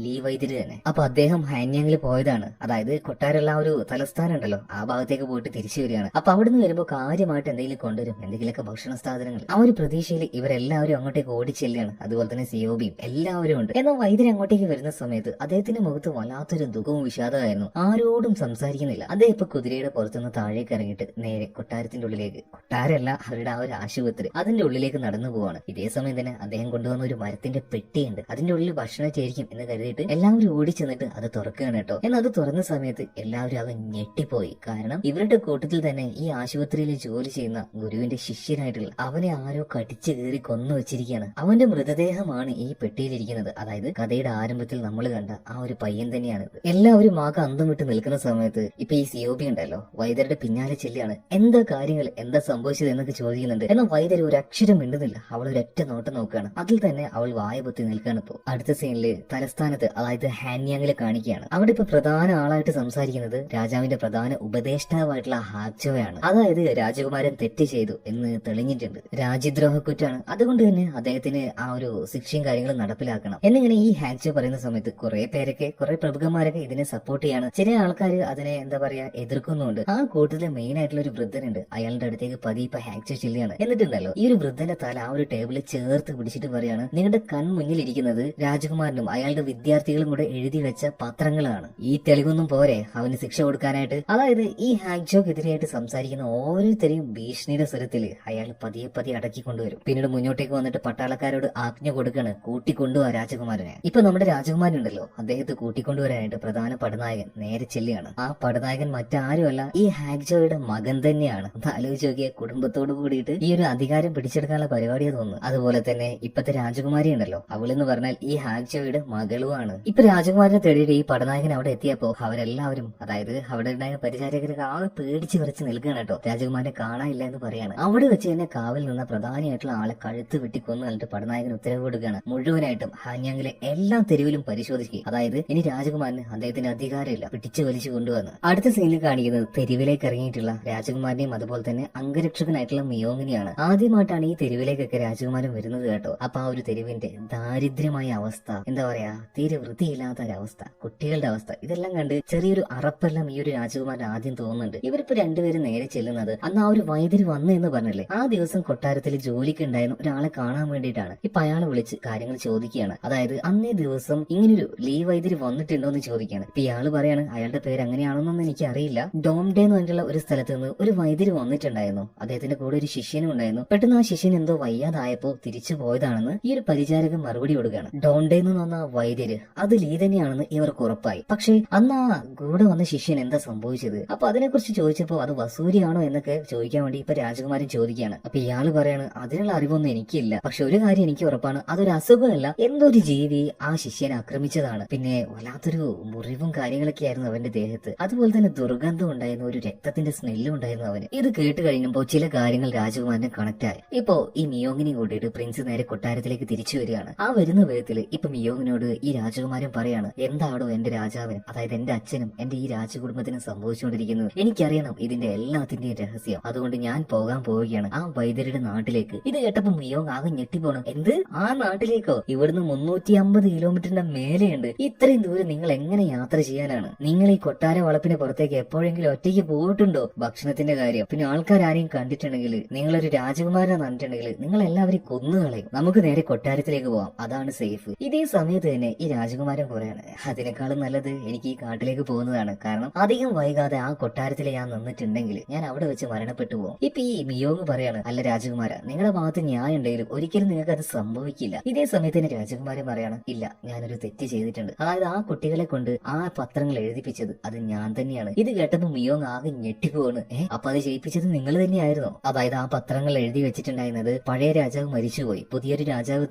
ലീ വൈദ്യര് തന്നെ. അപ്പൊ അദ്ദേഹം ഹാന്യാങ്ങിൽ പോയതാണ്, അതായത് കൊട്ടാരമുള്ള ആ ഒരു തലസ്ഥാനം ഉണ്ടല്ലോ, ആ ഭാഗത്തേക്ക് പോയിട്ട് തിരിച്ചു വരികയാണ്. അപ്പൊ അവിടുന്ന് വരുമ്പോൾ കാര്യമായിട്ട് എന്തെങ്കിലും കൊണ്ടുവരും, എന്തെങ്കിലുമൊക്കെ ഭക്ഷണ സാധനങ്ങൾ. ആ ഒരു പ്രതീക്ഷയിൽ ഇവരെല്ലാവരും അങ്ങോട്ടേക്ക് ഓടിച്ചെല്ലുകയാണ്. അതുപോലെ തന്നെ സിയോബിയും എല്ലാവരും ഉണ്ട്. എന്നാൽ വൈദ്യൻ അങ്ങോട്ടേക്ക് വരുന്ന സമയത്ത് അദ്ദേഹത്തിന്റെ മുഖത്ത് വല്ലാത്തൊരു ദുഃഖവും വിഷാദമായിരുന്നു. ആരോടും സംസാരിക്കുന്നില്ല. അദ്ദേഹം ഇപ്പൊ കുതിരയുടെ പുറത്തുനിന്ന് താഴേക്ക് ഇറങ്ങിയിട്ട് നേരെ കൊട്ടാരത്തിന്റെ ഉള്ളിലേക്ക്, കൊട്ടാരമല്ല അവരുടെ ആ ഒരു ആശുപത്രി, അതിന്റെ ഉള്ളിലേക്ക് നടന്നു പോവാണ്. ഇതേ സമയം തന്നെ അദ്ദേഹം കൊണ്ടുവന്ന ഒരു മരത്തിന്റെ പെട്ടിയുണ്ട്, അതിന്റെ ഉള്ളിൽ ഭക്ഷണമായിരിക്കും എന്ന് കരുതിയിട്ട് എല്ലാവരും ഓടി ചെന്നിട്ട് അത് തുറക്കുകയാണ് കേട്ടോ. എന്നാൽ അത് തുറന്ന സമയത്ത് എല്ലാവരും അവൻ ഞെട്ടിപ്പോയി. കാരണം ഇവരുടെ കൂട്ടത്തിൽ തന്നെ ഈ ആശുപത്രിയിൽ ജോലി ചെയ്യുന്ന ഗുരുവിന്റെ ശിഷ്യനായിട്ടുള്ള അവനെ ആരോ കടിച്ചു കീറി കൊന്നു വെച്ചിരിക്കുകയാണ്. അവന്റെ മൃതദേഹമാണ് ഈ പെട്ടിയിലിരിക്കുന്നത്. അതായത് കഥയുടെ ആരംഭത്തിൽ നമ്മൾ കണ്ട ആ ഒരു പയ്യൻ തന്നെയാണിത്. എല്ലാവരും ആകെ അന്തം വിട്ട് നിൽക്കുന്ന സമയത്ത് ഇപ്പൊ ഈ സിയോബി ഉണ്ടല്ലോ വൈദ്യരുടെ പിന്നാലെ ചെല്ലുകയാണ്. എന്താ കാര്യങ്ങൾ, എന്താ സംഭവിച്ചത് എന്നൊക്കെ ചോദിക്കുന്നുണ്ട്. എന്നാൽ വൈദ്യർ ഒരു അക്ഷരം മിണ്ടുന്നില്ല. അവൾ ഒരൊറ്റ നോട്ടം നോക്കുകയാണ്. അതിൽ തന്നെ അവൾ വായ പൊത്തി നിൽക്കുകയാണ്. ഇപ്പോ അടുത്ത സീനില് തലസ്ഥാനത്ത്, അതായത് ഹാന്യാങ്ങില് കാണിക്കുകയാണ്. അവിടെ ഇപ്പൊ പ്രധാന ആളായിട്ട് സംസാരിക്കുന്നത് രാജാവിന്റെ പ്രധാന ഉപദേഷ്ടാവായിട്ടുള്ള ഹാക്ചോയാണ്. അതായത് രാജകുമാരൻ തെറ്റ് ചെയ്തു എന്ന് തെളിഞ്ഞിട്ടുണ്ട്, രാജ്യദ്രോഹ കുറ്റാണ്, അതുകൊണ്ട് തന്നെ അദ്ദേഹത്തിന് ആ ഒരു ശിക്ഷയും കാര്യങ്ങളും നടപ്പിലാക്കണം എന്നിങ്ങനെ ഈ ഹാക്ചോ പറയുന്ന സമയത്ത് കുറെ പ്രമുഖന്മാരൊക്കെ ഇതിനെ സപ്പോർട്ട് ചെയ്യാണ്. ചില ആൾക്കാർ അതിനെ എന്താ പറയാ എതിർക്കുന്നുണ്ട്. ആ കൂട്ടത്തിലെ മെയിൻ ആയിട്ടുള്ള ഒരു വൃദ്ധനുണ്ട്. അയാളുടെ അടുത്തേക്ക് പതിയെ ഹാക്ചോ ചെല്ലുകയാണ്. എന്നിട്ടുണ്ടല്ലോ ഈ ഒരു വൃദ്ധന്റെ തല ആ ഒരു ടേബിളിൽ ചേർത്ത് പിടിച്ചിട്ട് പറയാണ്, നിങ്ങളുടെ കൺമുന്നിൽ ഇരിക്കുന്നത് രാജകുമാരനും അയാളുടെ വിദ്യാർത്ഥികളും കൂടെ എഴുതി വെച്ച പത്രങ്ങളാണ്. ഈ തെളിവൊന്നും പോരെ അവന് ശിക്ഷ കൊടുക്കാനായിട്ട്? അതായത് ഈ ഹാക്ചോക്കെതിരെയായിട്ട് സംസാരിക്കുന്ന ഓരോരുത്തരെയും ഭീഷണിയുടെ സ്വരത്തില് അയാൾ പതിയെ അടക്കിക്കൊണ്ടുവരും. പിന്നീട് മുന്നോട്ടേക്ക് വന്നിട്ട് പട്ടാളക്കാരോട് ആജ്ഞ കൊടുക്കാണ്, കൂട്ടിക്കൊണ്ടുപോവാ രാജകുമാരനെ. ഇപ്പൊ നമ്മുടെ രാജകുമാരൻ ഉണ്ടല്ലോ, അദ്ദേഹത്തെ കൂട്ടിക്കൊണ്ടുവരാനായിട്ട് പ്രധാന പടനായകൻ നേരെ ചെല്ലുകയാണ്. ആ പടനായകൻ മറ്റാരുമല്ല, ഈ ഹാക്ചോയുടെ മകൻ തന്നെയാണ്. ആലോചിച്ച് നോക്കിയ കുടുംബത്തോട് കൂടിയിട്ട് ഈ ഒരു അധികാരം പിടിച്ചെടുക്കാനുള്ള പരിപാടിയെ തോന്നുന്നു. അതുപോലെ തന്നെ ഇപ്പത്തെ രാജകുമാരി ഉണ്ടല്ലോ, അവളെന്ന് പറഞ്ഞാൽ ഈ ഹാക്ചോയുടെ മകളുമാണ്. ഇപ്പൊ രാജകുമാരനെ തേടിയിട്ട് ഈ പടനായകൻ അവിടെ എത്തിയപ്പോ അവരെല്ലാവരും, അതായത് അവിടെ ഉണ്ടായ പരിചാരകരൊക്കെ ആകെ പേടിച്ച് വിറച്ച് നിൽക്കുകയാണ് കേട്ടോ. രാജകുമാരനെ കാണാനില്ല എന്ന് പറയാണ്. അവിടെ വെച്ച് തന്നെ കാവൽ നിന്ന പ്രധാനിയായിട്ടുള്ള ആളെ കഴുത്ത് വെട്ടിക്കൊന്നു എന്നിട്ട് പടനായകൻ ഉത്തരവ് കൊടുക്കുകയാണ്, മുഴുവനായിട്ടും ഹാന്യാങ്ങിലെ എല്ലാ തെരുവിലും പരിശോധിക്കുക. അതായത് ഇനി രാജകുമാരന് അദ്ദേഹത്തിന്റെ അധികാരമില്ല, പിടിച്ചു വലിച്ചു കൊണ്ടുവന്ന്. അടുത്ത സീനിൽ കാണിക്കുന്നത് തെരുവിലേക്ക് ഇറങ്ങിയിട്ടുള്ള രാജകുമാരനെയും അതുപോലെ തന്നെ അംഗരക്ഷകനായിട്ടുള്ള മിയോങ്ങിനെയാണ്. ആദ്യമായിട്ടാണ് ഈ തെരുവിലേക്കൊക്കെ രാജകുമാരൻ വരുന്നത് കേട്ടോ. അപ്പൊ ആ ഒരു തെരുവിന്റെ ദാരിദ്ര്യമായ അവസ്ഥ, എന്താ പറയാ, തീരെ വൃത്തിയില്ലാത്ത ഒരവസ്ഥ, കുട്ടികളുടെ അവസ്ഥ, ഇതെല്ലാം കണ്ട് ചെറിയൊരു അറപ്പെല്ലാം ഈ ഒരു രാജകുമാരൻ ആദ്യം തോന്നുന്നുണ്ട്. ഇവരിപ്പോ രണ്ടുപേരും നേരെ ചെല്ലുന്നത് അന്ന് ആ ഒരു വൈദ്യര് വന്നു എന്ന് പറഞ്ഞില്ലേ, ആ ദിവസം കൊട്ടാരത്തിൽ ജോലിക്ക് ഉണ്ടായിരുന്ന ഒരാളെ കാണാൻ വേണ്ടിയിട്ടാണ്. ഇപ്പൊ അയാളെ വിളിച്ച് കാര്യങ്ങൾ ചോദിക്കുകയാണ്. അതായത് അന്നേ ദിവസം ഇങ്ങനൊരു ലീ വൈദ്യര് വന്നിട്ടുണ്ടോ എന്ന് ചോദിക്കുകയാണ്. ഇപ്പൊ ഇയാള് പറയാണ് അയാളുടെ പേര് അങ്ങനെയാണെന്നൊന്നും എനിക്ക് അറിയില്ല, ഡോംഡേ എന്ന് പറഞ്ഞിട്ടുള്ള ഒരു സ്ഥലത്ത് നിന്ന് ഒരു വൈദ്യര് വന്നിട്ടുണ്ടായിരുന്നു, അദ്ദേഹത്തിന്റെ കൂടെ ഒരു ശിഷ്യനും ഉണ്ടായിരുന്നു. പെട്ടെന്ന് ആ ശിഷ്യൻ എന്തോ വയ്യാതായപ്പോ തിരിച്ചു പോയതാണെന്ന് ഈ ഒരു പരിചാരകൻ മറുപടി കൊടുക്കുകയാണ്. ഡോംഡേ എന്ന് വന്ന വൈദ്യര് അത് ലീ തന്നെയാണെന്ന് ഇവർക്ക് ഉറപ്പായി. പക്ഷെ അന്ന് ആ കൂടെ വന്ന ശിഷ്യൻ എന്താ സംഭവിച്ചത്? അപ്പൊ അതിനെക്കുറിച്ച് ചോദിച്ചപ്പോ അത് വസൂരിയാണോ എന്നൊക്കെ ചോദിക്കാൻ വേണ്ടി ഇപ്പൊ രാജകുമാരൻ ചോദിക്കുകയാണ്. അപ്പൊ ഇയാള് പറയാണ് അതിനുള്ള അറിവൊന്നും എനിക്കില്ല, പക്ഷെ ഒരു കാര്യം എനിക്ക് ഉറപ്പാണ്, അതൊരു അസുഖമല്ല, എന്തൊരു ജീവി ആ ശിഷ്യനെ ആക്രമിച്ചതാണ്. പിന്നെ വല്ലാത്തൊരു മുറിവും കാര്യങ്ങളൊക്കെ ആയിരുന്നു അവന്റെ ദേഹത്ത്, അതുപോലെ തന്നെ ദുർഗന്ധം ഉണ്ടായിരുന്നു, ഒരു രക്തത്തിന്റെ സ്മെല്ലും ഉണ്ടായിരുന്നു അവന്. ഇത് കേട്ട് കഴിഞ്ഞപ്പോ ചില കാര്യങ്ങൾ രാജകുമാരനെ കണക്ട് ആയി. ഇപ്പോ ഈ മിയോങ്ങിനെ കൂട്ടിയിട്ട് പ്രിൻസ് നേരെ കൊട്ടാരത്തിലേക്ക് തിരിച്ചു വരികയാണ്. ആ വരുന്ന വിധത്തില് ഇപ്പൊ മിയോങ്ങിനോട് ഈ രാജകുമാരൻ പറയാണ്, എന്താണോ എന്റെ രാജാവിനും, അതായത് എന്റെ അച്ഛനും എന്റെ ഈ രാജകുടുംബത്തിനും സംഭവിച്ചുകൊണ്ടിരിക്കുന്നത്, എനിക്കറിയണം ഇതിന്റെ എല്ലാത്തിന്റെയും രഹസ്യം, അതുകൊണ്ട് ഞാൻ പോകാൻ പോവുകയാണ് ആ വൈദ്യരുടെ നാട്ടിലേക്ക്. ഇത് കേട്ടപ്പോ മിയോങ് ആകെ ഞെട്ടിപ്പോണം. എന്ത്, ആ നാട്ടിലേക്കോ? ഇവിടുന്ന് 350 കിലോമീറ്ററിന്റെ മേലെയുണ്ട്. ഇത്രയും ദൂരം നിങ്ങൾ എങ്ങനെ യാത്ര ചെയ്യാനാണ്? നിങ്ങൾ ഈ കൊട്ടാര വളപ്പിന് പുറത്തേക്ക് എപ്പോഴെങ്കിലും ഒറ്റയ്ക്ക് പോയിട്ടുണ്ടോ? ഭക്ഷണത്തിന്റെ കാര്യം, പിന്നെ ആൾക്കാരെയും കണ്ടിട്ടുണ്ടെങ്കിൽ, നിങ്ങളൊരു രാജകുമാരനെ കണ്ടിട്ടുണ്ടെങ്കിൽ നിങ്ങൾ എല്ലാവരും കൊന്നുകളയും. നമുക്ക് നേരെ കൊട്ടാരത്തിലേക്ക് പോവാം, അതാണ് സേഫ്. ഇതേ സമയത്ത് തന്നെ ഈ രാജകുമാരൻ പറയാണ്, അതിനേക്കാളും നല്ലത് എനിക്ക് ഈ നാട്ടിലേക്ക് പോകുന്നതാണ്. കാരണം അധികം വൈകാതെ ആ കൊട്ടാരത്തിൽ ഞാൻ നിന്നിട്ടുണ്ടെങ്കിൽ ഞാൻ അവിടെ വെച്ച് മരണപ്പെട്ടു പോകും. ഇപ്പൊ ഈ മിയോങ് പറയാണ്, അല്ല രാജകുമാര, നിങ്ങളുടെ ഭാഗത്ത് ന്യായം ഉണ്ടെങ്കിലും ഒരിക്കലും നിങ്ങൾക്ക് അത് സംഭവിക്കില്ല. ഇതേ സമയത്ത് തന്നെ രാജകുമാരൻ പറയാണ്, ഇല്ല, ഞാനൊരു തെറ്റ് ചെയ്തിട്ടുണ്ട്. അതായത് ആ കുട്ടികളെ കൊണ്ട് ആ പത്രങ്ങൾ എഴുതിപ്പിച്ചത് അത് ഞാൻ തന്നെയാണ്. ഇത് കേട്ടപ്പോ മിയോങ് ആകെ ഞെട്ടിപ്പോണ്. അപ്പൊ അത് ചെയ്യിപ്പിച്ചത് നിങ്ങൾ തന്നെയായിരുന്നോ? അതായത് ആ പത്രങ്ങൾ എഴുതി വെച്ചിട്ടുണ്ടായിരുന്നത് പഴയ രാജാവ് മരിച്ചുപോയി, പുതിയൊരു രാജാവ്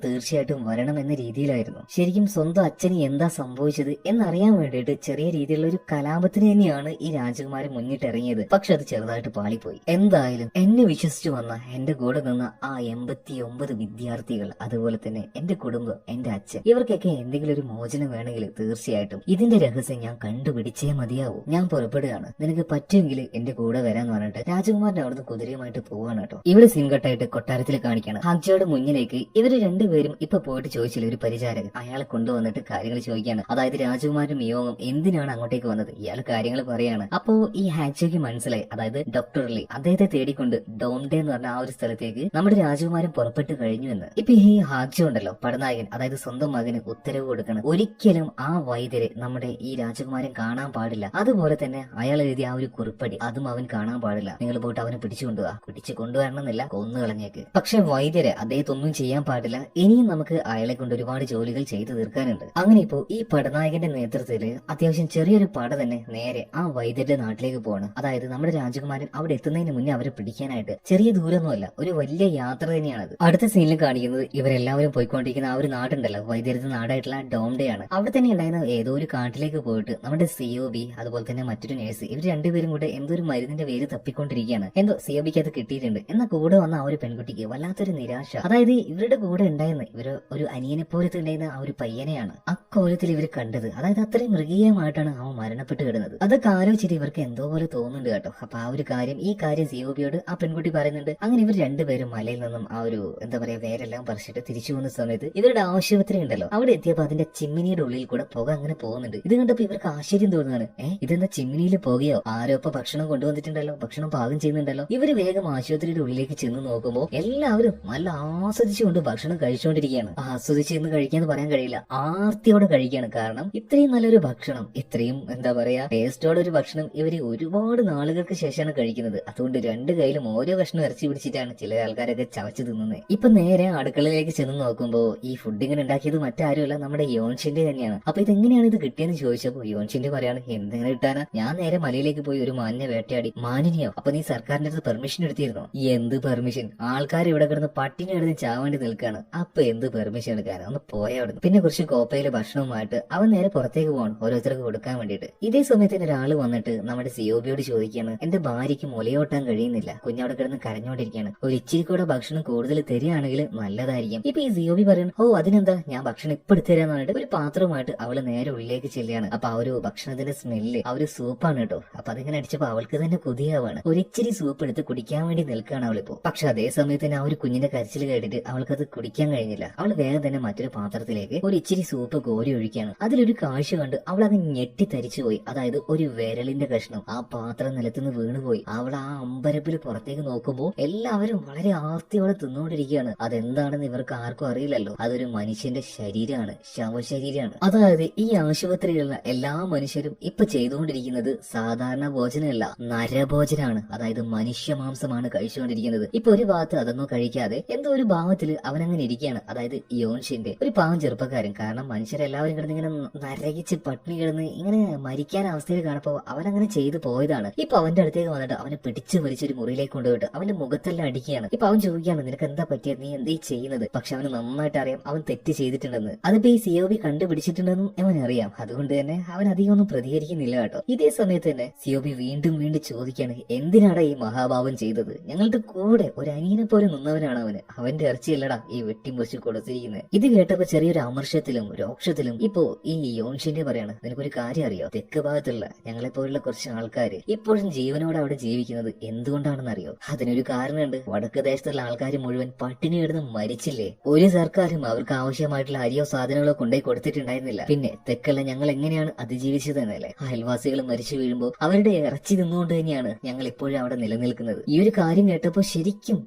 തീർച്ചയായിട്ടും വരണം എന്ന രീതിയിലായിരുന്നു. ശരിക്കും സ്വന്തം അച്ഛന് എന്താ സംഭവിച്ചത് എന്നറിയാൻ വേണ്ടിയിട്ട് ചെറിയ രീതിയിലുള്ള ഒരു കലാപത്തിന് തന്നെയാണ് ഈ രാജകുമാരൻ മുന്നിട്ടിറങ്ങിയത്. പക്ഷെ അത് ചെറുതായിട്ട് പാളിപ്പോയി. എന്തായാലും എന്നെ വിശ്വസിച്ചു വന്ന എന്റെ കൂടെ നിന്ന ആ 89 വിദ്യാർത്ഥികൾ, അതുപോലെ തന്നെ എന്റെ കുടുംബം, എന്റെ അച്ഛൻ, ഇവർക്കൊക്കെ എന്തെങ്കിലും ഒരു മോചനം വേണമെങ്കിൽ തീർച്ചയായിട്ടും ഇതിന്റെ രഹസ്യം ഞാൻ കണ്ടുപിടിച്ചേ മതിയാവൂ. ഞാൻ പുറപ്പെടുകയാണ്, നിനക്ക് പറ്റുമെങ്കിൽ എന്റെ കൂടെ വരാന്ന് പറഞ്ഞിട്ട് രാജകുമാരൻ അവിടുന്ന് കുതിരയുമായിട്ട് പോവാണ് കേട്ടോ. ഇവിടെ സിംഗട്ടായിട്ട് കൊട്ടാരത്തിൽ കാണിക്കണം. ഹാങ്ചോയുടെ മുന്നിലേക്ക് ഇവര് രണ്ടുപേരും ഇപ്പൊ പോയിട്ട് ചോദിച്ചില്ല, ഒരു പരിചാരകൻ അയാളെ കൊണ്ടുവന്നിട്ട് കാര്യങ്ങൾ ചോദിക്കുകയാണ്. അതായത് രാജകുമാരനും മിയോങ്ങും എന്തിനാണ് അങ്ങോട്ടേക്ക് വന്നത്, ഇയാൾ കാര്യങ്ങൾ പറയാണ്. അപ്പോ ഈ ഹാങ്ചോയ്ക്ക് മനസ്സിലായി, അതായത് ഡോക്ടർ ലീ അദ്ദേഹത്തെ തേടിക്കൊണ്ട് ഡോംഡെ എന്ന് പറഞ്ഞ ആ ഒരു സ്ഥലത്തേക്ക് നമ്മുടെ രാജകുമാരൻ പുറപ്പെട്ടു കഴിഞ്ഞു എന്ന്. ഇപ്പൊ ഈ ഹാങ്ചോ ഉണ്ടല്ലോ, പടനായകൻ, അതായത് സ്വന്തം മകന് ഉത്തരവ് കൊടുക്കണം, ഒരിക്കലും ആ വൈദ്യരെ നമ്മുടെ ഈ രാജകുമാരൻ കാണാൻ പാടില്ല. അതുപോലെ തന്നെ അയാൾ എഴുതിയ ആ ഒരു കുറിപ്പടി അതും അവൻ കാണാൻ പാടില്ല. നിങ്ങൾ പോയിട്ട് അവനെ പിടിച്ചു കൊണ്ടുപോവാ, പിടിച്ചു കൊണ്ടുവരണമെന്നില്ല, കൊന്നു കളഞ്ഞേക്ക്. പക്ഷെ വൈദ്യരെ അദ്ദേഹത്തൊന്നും ചെയ്യാൻ പാടില്ല. ഇനിയും നമുക്ക് അയാളെ കൊണ്ട് ഒരുപാട് ജോലികൾ ചെയ്തു തീർക്കാനുണ്ട്. അങ്ങനെ ഇപ്പോ ഈ പടനായകന്റെ നേതൃത്വത്തില് അത്യാവശ്യം ചെറിയൊരു പട തന്നെ നേരെ ആ വൈദ്യരുടെ നാട്ടിലേക്ക് പോവാണ്. അതായത് നമ്മുടെ രാജകുമാരൻ അവിടെ എത്തുന്നതിന് മുന്നേ അവരെ പിടിക്കാനായിട്ട് ചെറിയ ദൂരമൊന്നുമല്ല, ഒരു വലിയ യാത്ര തന്നെയാണത്. അടുത്ത സീനിൽ കാണിക്കുന്നത് ഇവരെല്ലാവരും പോയിക്കൊണ്ടിരിക്കുന്ന ആ ഒരു നാടുണ്ടല്ലോ, വൈദ്യരുടെ നാടായിട്ടുള്ള ഡോംഡെ ആണ്. അവിടെ തന്നെ ഉണ്ടായിരുന്ന ഏതോ ഒരു കാട്ടിലേക്ക് പോയിട്ട് നമ്മുടെ സിഒബി അതുപോലെ തന്നെ മറ്റൊരു നേഴ്സ്, ഇവർ രണ്ടുപേരും കൂടെ എന്തോ ഒരു മരുന്നിന്റെ വേര് തപ്പിക്കൊണ്ടിരിക്കുകയാണ്. എന്തോ സിഒബിക്ക് അത് കിട്ടിയിട്ടുണ്ട്. എന്നാൽ കൂടെ വന്ന ആ ഒരു പെൺകുട്ടിക്ക് വല്ലാത്തൊരു നിരാശ. അതായത് ഇവരുടെ കൂടെ ഉണ്ടായിരുന്ന ഇവര് ഒരു അനിയനെ പോലത്തെ ഉണ്ടായിരുന്ന ആ ഒരു പയ്യനെയാണ് അക്കോലത്തിൽ ഇവർ കണ്ടത്. അതായത് അത്രയും മൃഗീയമായിട്ടാണ് അവൻ മരണപ്പെട്ട് കിടന്നത്. അതൊക്കെ ആലോചിച്ചിട്ട് ഇവർക്ക് എന്തോ പോലെ തോന്നുന്നുണ്ട് കേട്ടോ. അപ്പൊ ആ ഒരു ഈ കാര്യം സിഒബിയോട് ആ പെൺകുട്ടി പറയുന്നുണ്ട്. അങ്ങനെ ഇവർ രണ്ടുപേരും മലയിൽ നിന്നും ആ ഒരു എന്താ പറയാ വേരെല്ലാം പറിച്ചിട്ട് തിരിച്ചു പോകുന്ന സമയത്ത് ഇവരുടെ ആശുപത്രി ഉണ്ടല്ലോ, അവിടെ എത്തിയപ്പോ അതിന്റെ ചിമ്മിനിയുടെ ഉള്ളിൽ കൂടെ പുക അങ്ങനെ പോകുന്നുണ്ട്. ഇത് കണ്ടപ്പോ ഇവർക്ക് ആശ്ചര്യം തോന്നുകയാണ്. ഇതെന്താ ചിമ്മിനിയിൽ പോകുകയോ, ആരോ ഇപ്പൊ ഭക്ഷണം കൊണ്ടുവന്നിട്ടുണ്ടല്ലോ, ഭക്ഷണം പാകം ചെയ്യുന്നുണ്ടല്ലോ. ഇവര് വേഗം ആശുപത്രിയുടെ ഉള്ളിലേക്ക് ചെന്ന് നോക്കുമ്പോൾ എല്ലാവരും നല്ല ആസ്വദിച്ചുകൊണ്ട് ഭക്ഷണം കഴിച്ചുകൊണ്ടിരിക്കുകയാണ്. ആസ്വദിച്ച് എന്ന് കഴിക്കാന്ന് പറയാൻ കഴിയില്ല, ആർത്തിയോടെ കഴിക്കുകയാണ്. കാരണം ഇത്രയും നല്ലൊരു ഭക്ഷണം, ഇത്രയും എന്താ പറയാ ടേസ്റ്റോടെ ഒരു ഭക്ഷണം ഇവര് ഒരുപാട് നാളുകൾക്ക് ശേഷമാണ് കഴിക്കുന്നത്. അതുകൊണ്ട് രണ്ട് കയ്യിലും ഓരോ കഷ്ണം ഇറച്ചി പിടിച്ചിട്ടാണ് ചില ആൾക്കാരൊക്കെ ചവച്ചു തിന്നുന്നത്. ഇപ്പൊ നേരെ അടുക്കളയിലേക്ക് ചെന്ന് നോക്കുമ്പോ ഈ ഫുഡ് ഇങ്ങനെ ഉണ്ടാക്കിയത് മറ്റാരുമല്ല, നമ്മുടെ യോൺഷിന്റെ തന്നെയാണ്. അപ്പൊ ഇതെങ്ങനെയാണ് ഇത് കിട്ടിയെന്ന് ചോദിച്ചപ്പോ യോൺഷിന്റെ പറയാണ്, എന്തെങ്കിലും കിട്ടാനാ, ഞാൻ നേരെ മലയിലേക്ക് പോയി ഒരു മാനിനെ വേട്ടയാടി. മാനിനെയോ? അപ്പൊ നീ സർക്കാരിന്റെ അടുത്ത് പെർമിഷൻ എടുത്തിരുന്നോ? എന്ത് പെർമിഷൻ? ആൾക്കാർ ഇവിടെ കിടന്ന് പട്ടിണി എടുത്ത് ചാവേണ്ടി നിൽക്കാണ്, അപ്പൊ എന്ത് പെർമിഷൻ എടുക്കാനാ, ഒന്ന് പോയ അവിടുന്ന്. പിന്നെ കുറച്ച് കോപ്പയില് ഭക്ഷണവുമായിട്ട് അവൻ നേരെ പുറത്തേക്ക് പോകണം ഓരോരുത്തർക്ക് കൊടുക്കാൻ വേണ്ടിയിട്ട്. ഇതേ സമയത്ത് ഒരാള് വന്നിട്ട് നമ്മുടെ സിഒബിയോട് ചോദിക്കുകയാണ്, എന്റെ ഭാര്യയ്ക്ക് മുലയോട്ടാൻ കഴിയുന്നില്ല, കുഞ്ഞവിടെ കിടന്ന് കരഞ്ഞോണ്ടിരിക്കുകയാണ്, ഒരു ഇച്ചിരി കൂടെ ഭക്ഷണം കൂടുതൽ തരികയാണെങ്കിൽ നല്ലതായിരിക്കും. ഇപ്പൊ ഈ സിഒബി പറയണം, ഓ അതിനെന്താ, ഞാൻ ഭക്ഷണം ഇപ്പൊ എടുത്തുതരാന്ന് പറഞ്ഞിട്ട് ഒരു പാത്രവുമായിട്ട് അവള് നേരെ ഉള്ളിലേക്ക് ചെല്ലുകയാണ്. അപ്പൊ ആ ഒരു ഭക്ഷണത്തിന്റെ സ്മെല്ല് ആ ഒരു സൂപ്പാണ് കേട്ടോ. അപ്പൊ അതിങ്ങനെ അടിച്ചപ്പോ അവൾക്ക് തന്നെ കൊതിയാവാണ്, ഒരിച്ചിരി സൂപ്പ് എടുത്ത് കുടിക്കാൻ വേണ്ടി നിൽക്കുകയാണ് അവളിപ്പോ. പക്ഷെ അതേ സമയത്ത് തന്നെ ആ ഒരു കുഞ്ഞിന്റെ കരച്ചിൽ കേട്ടിട്ട് അവൾക്കത് കുടിക്കാൻ കഴിഞ്ഞില്ല. അവൾ വേഗം തന്നെ മറ്റൊരു പാത്രത്തിലേക്ക് ഒരു ഇച്ചിരി സൂപ്പ് കോരി ഒഴിക്കുകയാണ്. അതിലൊരു കാഴ്ച കണ്ട് അവൾ അത് ഞെട്ടി തരിച്ചുപോയി. അതായത് ഒരു വിരലിന്റെ കഷ്ണം ആ പാത്രം നിലത്തുനിന്ന് വീണുപോയി. അവൾ ആ അമ്പരപ്പിൽ പുറത്തേക്ക് നോക്കുമ്പോൾ എല്ലാവരും വളരെ ആർത്തിയോടെ തിന്നുകൊണ്ടിരിക്കുകയാണ്. അതെന്താണെന്ന് ഇവർക്ക് ആർക്കും അറിയില്ലല്ലോ, അതൊരു മനുഷ്യന്റെ ശരീരമാണ്, ശവശരീരമാണ്. അതായത് ഈ ആശുപത്രിയിലുള്ള എല്ലാ മനുഷ്യരും ഇപ്പൊ ചെയ്തുകൊണ്ടിരിക്കുന്നത് സാധാരണ ഭോജനമല്ല, നരഭോജനാണ്. അതായത് മനുഷ്യ മാംസമാണ് കഴിച്ചുകൊണ്ടിരിക്കുന്നത്. ഇപ്പൊ ഒരു ഭാഗത്ത് അതൊന്നും കഴിക്കാതെ എന്തോ ഒരു ഭാവത്തിൽ അവനങ്ങനെ ഇരിക്കുകയാണ്. അതായത് യോൺഷിന്റെ ഒരു പാവം ചെറുപ്പക്കാരൻ. കാരണം മനുഷ്യരെല്ലാവരും കിടന്ന് ഇങ്ങനെ നരകിച്ച് പട്ടിണി കിടന്ന് ഇങ്ങനെ മരിക്കാൻ അവസ്ഥയിൽ കാണപ്പോ അവനങ്ങനെ ചെയ്തു പോയതാണ്. ഇപ്പൊ അവന്റെ അടുത്തേക്ക് വന്നിട്ട് അവനെ പിടിച്ചു വലിച്ചൊരു മുറിയിലേക്ക് കൊണ്ടുപോയിട്ട് അവന്റെ മുഖത്തെല്ലാം അടിക്കുകയാണ്. ഇപ്പൊ അവൻ ചോദിക്കുകയാണ്, നിനക്ക് എന്താ പറ്റിയത്, നീ എന്തീ ചെയ്യുന്നത്? പക്ഷെ അവന് നന്നായിട്ട് അറിയാം അവൻ തെറ്റ് ചെയ്തിട്ടുണ്ടെന്ന്. അതിപ്പോ ഈ സിഒബി കണ്ടുപിടിച്ചിട്ടുണ്ടെന്നും അവനറിയാം. അതുകൊണ്ട് തന്നെ അവൻ അധികം ഒന്നും പ്രതികരിക്കുന്നില്ല കേട്ടോ. ഇതേ സമയത്ത് തന്നെ സിഒബി വീണ്ടും വീണ്ടും ചോദിക്കുകയാണ്, എന്തിനാടാ ഈ മഹാഭാവം ചെയ്തത്? ഞങ്ങളുടെ കൂടെ ഒരു അനിയനെ പോലെ നിന്നവനാണ് അവന്, അവന്റെ ഇറച്ചിയല്ലടാ ഈ വെട്ടിമുറിച്ച് കൊടുത്തിരിക്കുന്നത്. ഇത് കേട്ടപ്പോ ചെറിയൊരു അമർഷത്തിലും രോക്ഷത്തിലും ഇപ്പോ ഈ യോൺഷിന്റെ പറയാണ്, നിനക്കൊരു കാര്യം അറിയോ, തെക്ക് ഭാഗത്തുള്ള ഞങ്ങളെ പോലുള്ള കുറച്ച് ആൾക്കാർ ഇപ്പോഴും ജീവനോടെ അവിടെ ജീവിക്കുന്നത് എന്തുകൊണ്ടാണെന്ന് അറിയോ? അതിനൊരു കാരണമുണ്ട്. വടക്ക് ദേശത്തുള്ള ആൾക്കാർ മുഴുവൻ പട്ടിണി കിടന്ന് മരിച്ചില്ലേ, ഒരു സർക്കാരും അവർക്ക് ആവശ്യമായിട്ടുള്ള അരിയോ സാധനങ്ങളോ കൊണ്ടുപോയി കൊടുത്തിട്ടുണ്ടായിരുന്നില്ല. പിന്നെ തെക്കല്ല ഞങ്ങൾ എങ്ങനെയാണ് അതിജീവിച്ചത് എന്നല്ലേ? അയൽവാസികൾ മരിച്ചു വീഴുമ്പോൾ അവരുടെ ഇറച്ചി നിന്നുകൊണ്ട് തന്നെയാണ് ഞങ്ങൾ ഇപ്പോഴും അവിടെ നിലനിൽക്കുന്നത്. ഈ ഒരു കാര്യം കേട്ടപ്പോ ശരിക്കും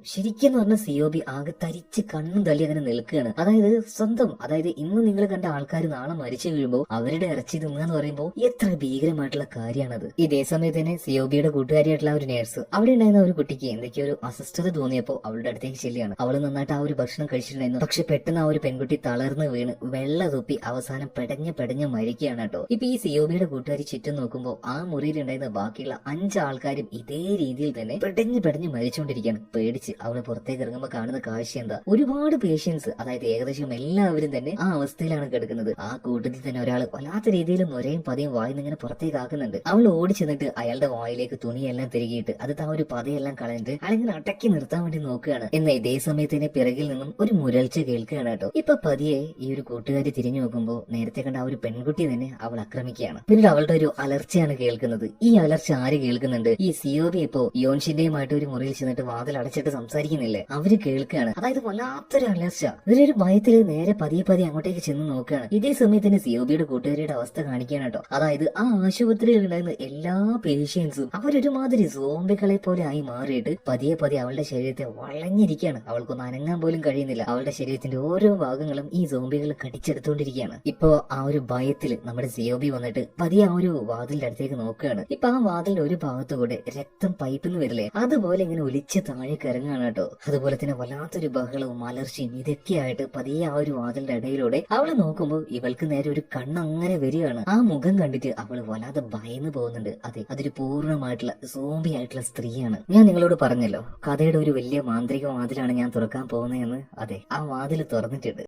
എന്ന് പറഞ്ഞ സിഒബി ആകെ തരിച്ച് കണ്ണും തള്ളി അങ്ങനെ നിൽക്കുകയാണ്. അതായത് സ്വന്തം, അതായത് ഇന്ന് നിങ്ങൾ കണ്ട ആൾക്കാർ നാളെ മരിച്ചു വീഴുമ്പോൾ അവരുടെ ഇറച്ചി തിന്നുക എന്ന് പറയുമ്പോൾ എത്ര ഭീകരമായിട്ടുള്ള കാര്യമാണത്. ഇതേ സമയത്ത് തന്നെ സിയോബിയുടെ കൂട്ടുകാരിയായിട്ടുള്ള ഒരു നേഴ്സ് അവിടെ ഉണ്ടായിരുന്ന ഒരു കുട്ടിക്ക് എന്തൊക്കെയോ ഒരു അസ്വസ്ഥത തോന്നിയപ്പോൾ അവളുടെ അടുത്തേക്ക് ചെല്ലുകയാണ്. അവള് നന്നായിട്ട് ആ ഒരു ഭക്ഷണം കഴിച്ചിട്ടുണ്ടായിരുന്നു. പക്ഷെ പെട്ടെന്ന് ആ ഒരു പെൺകുട്ടി തളർന്ന് വീണ് വെള്ള തുപ്പി അവസാനം പെടഞ്ഞ് മരിക്കുകയാണ് കേട്ടോ. ഇപ്പൊ ഈ സിയോബിയുടെ കൂട്ടുകാരി ചുറ്റും നോക്കുമ്പോൾ ആ മുറിയിൽ ഉണ്ടായിരുന്ന ബാക്കിയുള്ള 5 ആൾക്കാരും ഇതേ രീതിയിൽ തന്നെ പെടഞ്ഞ് മരിച്ചുകൊണ്ടിരിക്കുകയാണ്. പേടിച്ച് അവള് പുറത്തേക്ക് ഇറങ്ങുമ്പോൾ കാണുന്ന കാഴ്ച എന്താ, ഒരുപാട് പേഷ്യൻസ്, അതായത് ഏകദേശം എല്ലാവരും തന്നെ ആ അവസ്ഥയിലാണ് കിടക്കുന്നത്. ആ കൂട്ടത്തിൽ തന്നെ ഒരാൾ വല്ലാത്ത രീതിയിൽ നൊരയും പതയും വായിന്ന് ഇങ്ങനെ പുറത്തേക്ക് ആക്കുന്നുണ്ട്. അവൾ ഓടി ചെന്നിട്ട് അയാളുടെ വായിലേക്ക് തുണിയെല്ലാം തിരികിയിട്ട് അത് ആ ഒരു പതയെല്ലാം കളഞ്ഞിട്ട് അയാളിങ്ങനെ അടക്കി നിർത്താൻ വേണ്ടി നോക്കുകയാണ്. എന്നാൽ ഇതേ സമയത്തിന് പിറകിൽ നിന്നും ഒരു മുരൾച്ച കേൾക്കുകയാണ് കേട്ടോ. ഇപ്പൊ പതിയെ ഈ ഒരു കൂട്ടുകാരി തിരിഞ്ഞു നോക്കുമ്പോൾ നേരത്തെ കണ്ട ആ ഒരു പെൺകുട്ടി തന്നെ അവൾ ആക്രമിക്കുകയാണ്. പിന്നീട് അവളുടെ ഒരു അലർച്ചയാണ് കേൾക്കുന്നത്. ഈ അലർച്ച ആര് കേൾക്കുന്നുണ്ട്? ഈ സിയോബി ഇപ്പോ യോൻഷിന്റെയുമായിട്ട് ഒരു മുറിയിൽ ചെന്നിട്ട് വാതിൽ അടച്ചിട്ട് സംസാരിക്കുന്നില്ലേ, അവര് കേൾക്കുകയാണ്. അതായത് വല്ലാത്തൊരു അലർച്ച. ഇവരൊരു ഭയത്തില് നേരെ പതിയെ അങ്ങോട്ടേക്ക് ചെന്ന് നോക്കുകയാണ്. ഇതേ സമയത്തിന് സിയോബിയുടെ കൂട്ടുകാരിയുടെ അവസ്ഥ കാണിക്കുകയാണ് കേട്ടോ. അതായത് ആ ആശുപത്രിയിൽ ഉണ്ടായിരുന്ന എല്ലാ പേഷ്യൻസും അവരൊരുമാതിരി സോംബികളെ പോലെ ആയി മാറിയിട്ട് പതിയെ അവളുടെ ശരീരത്തെ വളഞ്ഞിരിക്കുകയാണ്. അവൾക്കൊന്നും അനങ്ങാൻ പോലും കഴിയുന്നില്ല. അവളുടെ ശരീരത്തിന്റെ ഓരോ ഭാഗങ്ങളും ഈ സോംബികൾ കടിച്ചെടുത്തോണ്ടിരിക്കുകയാണ്. ഇപ്പോ ആ ഒരു ഭയത്തില് നമ്മുടെ സിയോബി വന്നിട്ട് പതിയെ ആ ഒരു വാതിലിന്റെ അടുത്തേക്ക് നോക്കുകയാണ്. ഇപ്പൊ ആ വാതിലിന്റെ ഒരു ഭാഗത്തുകൂടെ രക്തം പൈപ്പിന്ന് വരില്ലേ, അതുപോലെ ഇങ്ങനെ ഒലിച്ച് താഴേക്ക് ഇറങ്ങുകയാണ് കേട്ടോ. അതുപോലെ തന്നെ വല്ലാത്തൊരു ബഹളവും അലർച്ചയും ഇതൊക്കെയായിട്ട് പതിയെ ആ ഒരു വാതിലിന്റെ ഇടയിലൂടെ അവള് നോക്കുമ്പോൾ ഇവൾക്ക് നേരെ ഒരു കണ്ണങ്ങനെ വരികയാണ്. ആ മുഖം കണ്ടിട്ട് അവള് വല്ലാതെ ഭയന്ന് പോകുന്നുണ്ട്. അതെ, അതൊരു പൂർണ്ണമായിട്ടുള്ള സോംബി ആയിട്ടുള്ള സ്ത്രീയാണ്. ഞാൻ നിങ്ങളോട് പറഞ്ഞല്ലോ, കഥയുടെ ഒരു വലിയ മാന്ത്രിക വാതിലാണ് ഞാൻ തുറക്കാൻ പോകുന്നതെന്ന്. അതെ, ആ വാതിൽ തുറന്നിട്ടുണ്ട്.